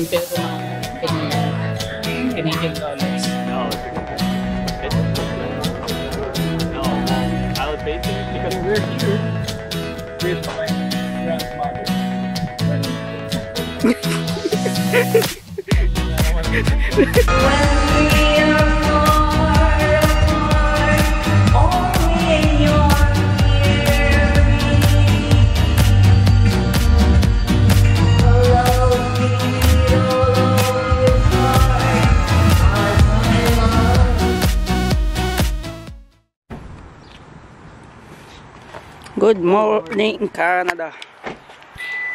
peso ng Canadian dollars. No, I would basically because we're here with my grandmother. Good morning, Canada.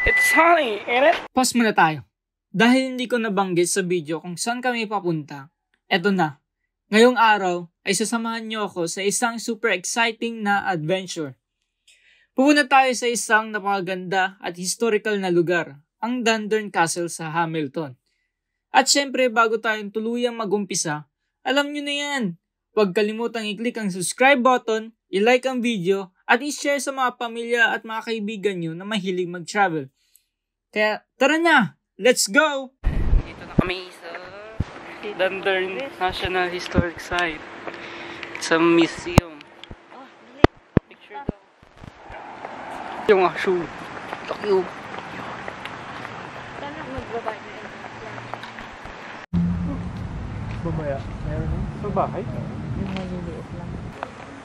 It's sunny, ain't it? Pause muna tayo. Dahil hindi ko nabanggit sa video kung saan kami papunta, eto na. Ngayong araw ay sasamahan niyo ako sa isang super exciting na adventure. Pupunta tayo sa isang napakaganda at historical na lugar, ang Dundurn Castle sa Hamilton. At syempre, bago tayong tuluyang mag-umpisa, alam niyo na yan. Huwag kalimutang i-click ang subscribe button, i-like ang video, at i-share sa mga pamilya at mga kaibigan nyo na mahilig mag-travel. Kaya tara na! Let's go! Dito na kami sa Dundurn National Historic Site. Sa museum. Picture daw. Yung shoe. Takyo. Sana magbaba na yun. Babaya. Meron sa bahay. Yung maliliit lang.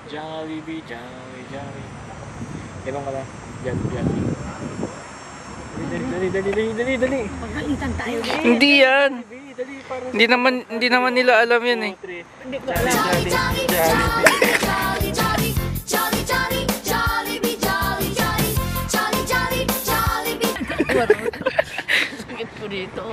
Jollibee, Jolly. Ganun ka lang. Jolly. Dali. Pagalitan tayo din. Hindi yan! Dali, parang... Hindi naman nila alam yan eh. Hindi ko alam. Sakit po dito.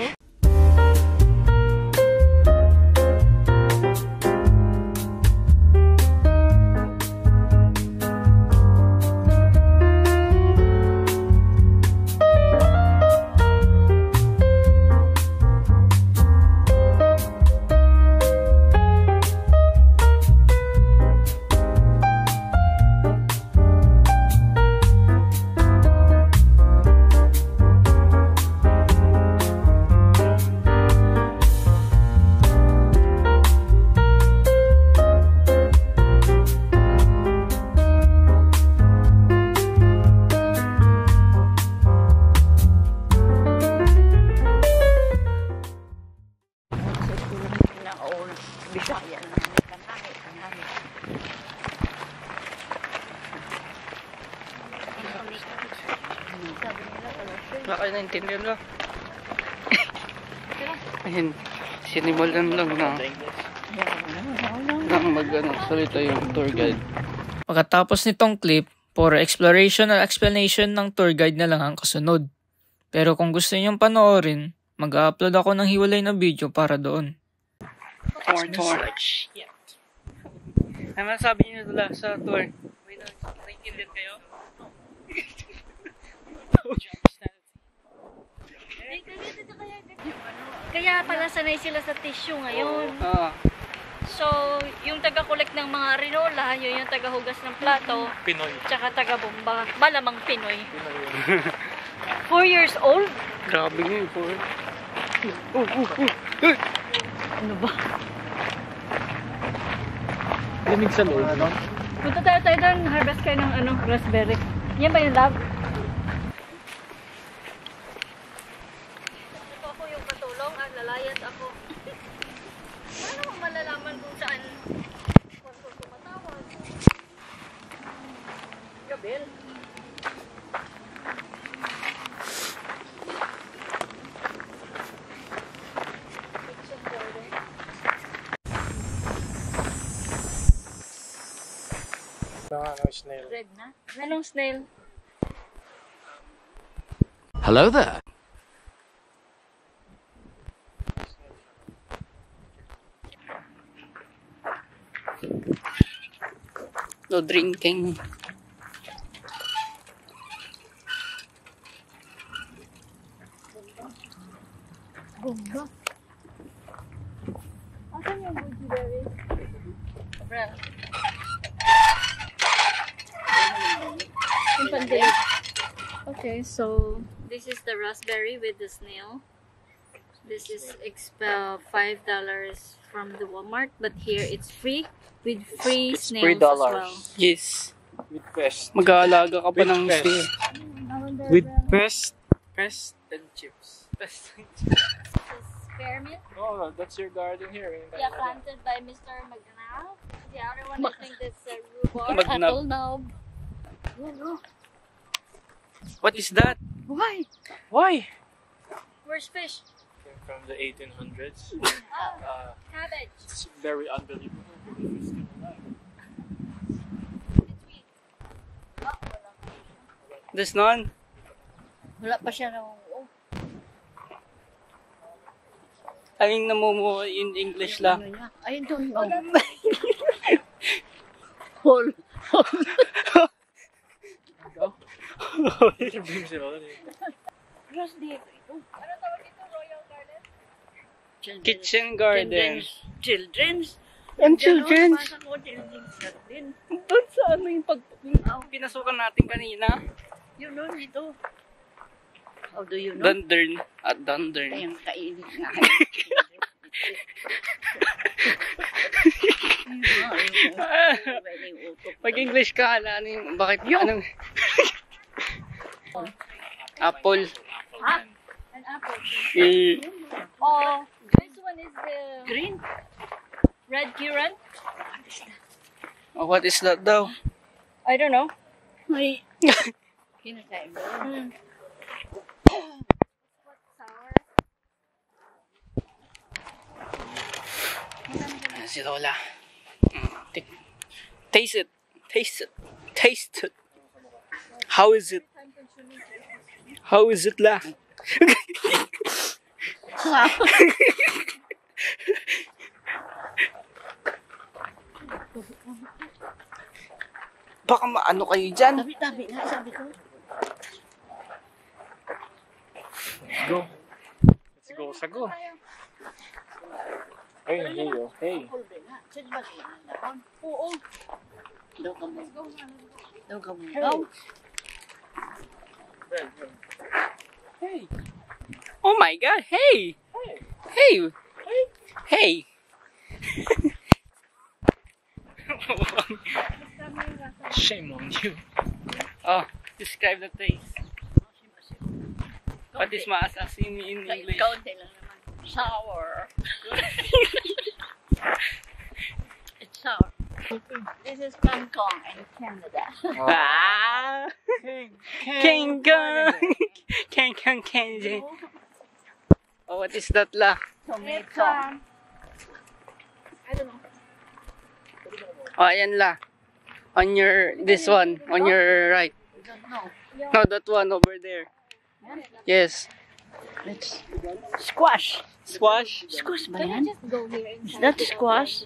Bisaya na kanami. Wala kayo naintindihan lang. Ayun, sinimulan lang na salita yung tour guide. Pagkatapos nitong clip, for exploration at explanation ng tour guide na lang ang kasunod. Pero kung gusto niyo panoorin, mag-upload ako ng hiwalay na video para doon. Tour. Yeah. Ano sabi niyo dala sa tour? May naintindihan kayo? Kaya pala sanay sila sa tissue ngayon. So, yung taga-collect ng mga rinola, yun yung taga-hugas ng plato. Pinoy. Tsaka taga-bomba. Malamang Pinoy. 4 years old? Grabe nga yun, 4. Ano ba? Lamig sa loob, ano? Punta tayo doon, harvest kayo ng raspberry. Yan ba yung love? Ito ako yung katulong at lalayas ako. Paano mo malalaman kung saan kung tumatawag? Gabil? Snail. Red na? Anong snail? Hello there. No drinking. Bomba. Asan yung goji berries? Sobra. Yung pandilig. Okay, so this is the raspberry with the snail. This is $5 from the Walmart, but here it's free with free It's snails $3. as well. Yes. With pest. Mag-aalaga ka pa With ng pest. snail. With pest and chips. Pest. This is spearmint. Oh, that's your garden here. Yeah, planted by Mr. McNabb. The other one, I think that's rhubarb. McNabb. Apple knob. What is that? Why? Why? Where's fish? From the 1800s. Oh, cabbage. It's very unbelievable. It's sweet. Oh, wala. There's none? Wala pa siya na. Oh. Aling namumuo in English lang. Ano niya? I don't know. Hole. Ano tawag ito? Royal Garden? Kitchen garden. Children's. And children's. Pasok ko, children's garden. Doon sa ano yung pinasukan natin kanina? You know ito. How do you know? Dundern. At Dundern. Kayang kainit nga. Pag-English ka, ano yung, bakit, anong, apple. Ha? An apple. Eh, Oh, this one is the green. Red currant. oh, what is that daw? I don't know. Ay. Kinakain mo. Sour. Ayan si Lola. Taste it. Taste it. Taste it. How is it? How is it, la? Baka maano kayo dyan. Tabi-tabi nga, sabi ko. Let's go. Let's go. Sa go. Hey, hey, oh. Hey. Oo. Daw ka mo. Daw ka mo. Hey. Oh my God. Hey. Hey. Hey. Shame on you. Oh, describe the taste. What is maasas in English? Kaunti lang naman. Sour. It's sour. This is Hong Kong and Canada. Ah! King Kong! King Kong Kenji. Oh, what is that la? Tomato. I don't know. Oh, ayan la. On your, this one, on your right. I don't know. No, that one over there. Yes. Let's squash. Squash? Squash ba Can yan? we just go here inside? Is that squash?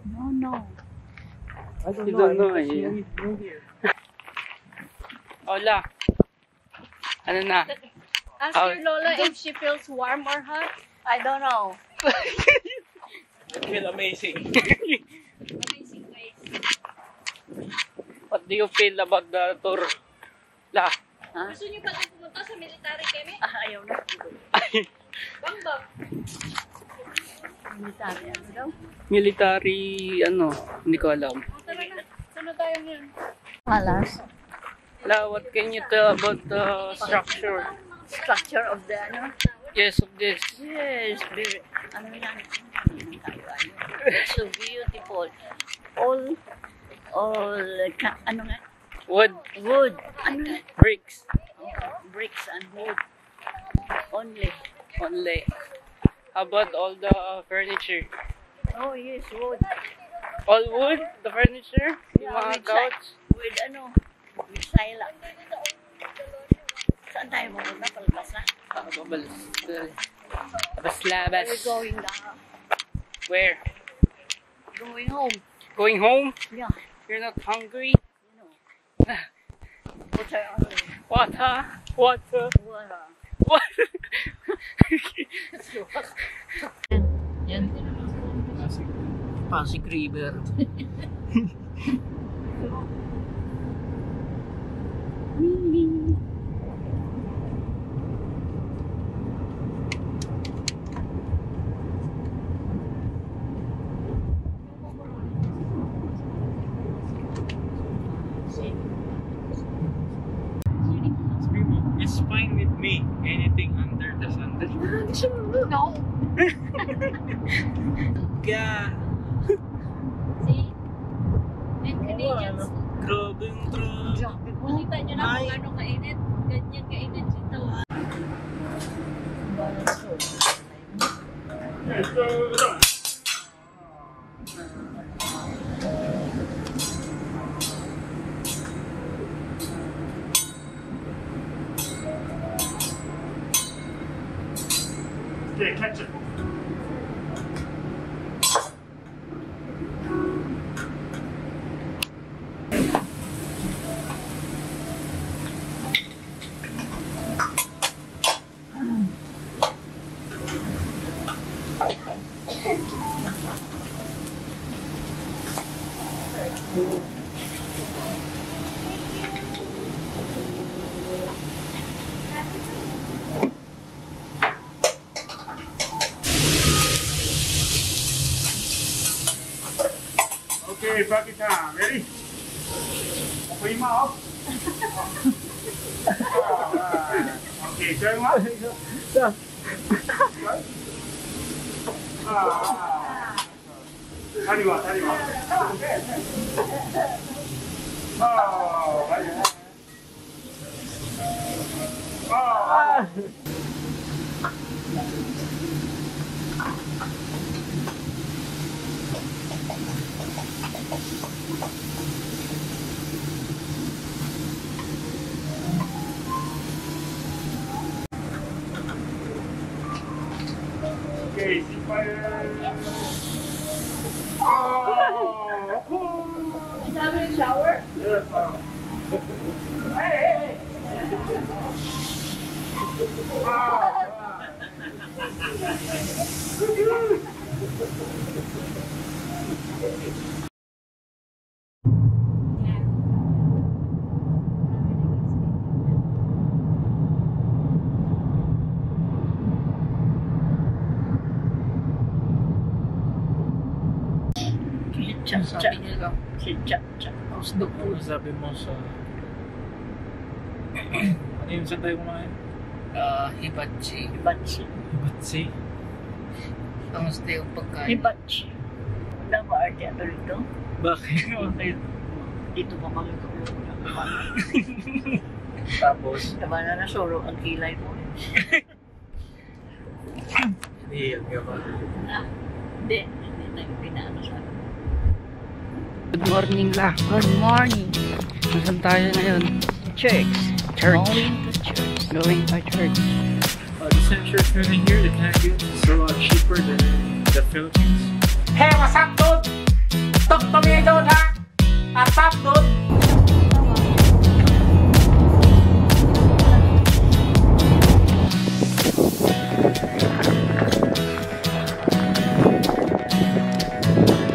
No, no. I don't You don't know, eh. Oh, la. Ano na? Ask Oh. your Lola if she feels warm or hot. I don't know. I feel amazing. Amazing place. What do you feel about the tour? La. Gusto niyo ba pumunta sa military kami? Ayaw na. Ay, Bambang. Military ano daw? military, ano, hindi ko alam. Tara na. Saan tayo ngayon? Palace. La, what can you tell about the structure? Structure of the ano? Yes, of this. Yes, very, ano yan? It's so beautiful. All, ano nga? Wood, Wood. Ano nga? bricks, Bricks and wood. Only. only. How about all the furniture? Oh yes, wood. All wood, the furniture? Yung mga couch? With ano? With sila. Saan tayo pupunta? Palabas na? Labas. We're going down. Where? Going home. Going home? Yeah. You're not hungry? You know. What's our other? Water? Water? Water. Water? Yan. Pasig River. No. Kaya, See? And Canadians, grabe yung grabe. makita nyo na Ay. kung ano kainit. Ganyan kainit dito. Okay, catch it. Okay, bucket time. Ready? Open your mouth. Alright. Okay, turn one. 다리와. Okay, ceasefire. Is having a shower? Yes. Hey. Sabi nila. Ano sabi mo sa... Ano yung saan tayo kumain? Hibachi. Batsi? Ang stay yung pagkain. Hibachi. Wala ba arte ato rito? Bakit? Okay. Dito pa kami tulog na kapana. Tapos? Diba na nasuro ang kilay mo? Hihiyag ka ba? Hindi tayo pinaano sa akin. Good morning la. Good morning. Nasaan tayo ngayon? Church. Church. Going to church. Going to church. The censure food in here, the Canadians, is a lot cheaper than the Philippines. Hey, what's up, dude? Talk to me, dude, ha? What's up, dude?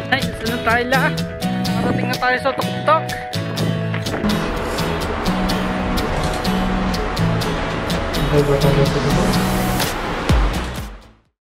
Ay, sunod tayo la. Marating na tayo sa tuktok. Ay,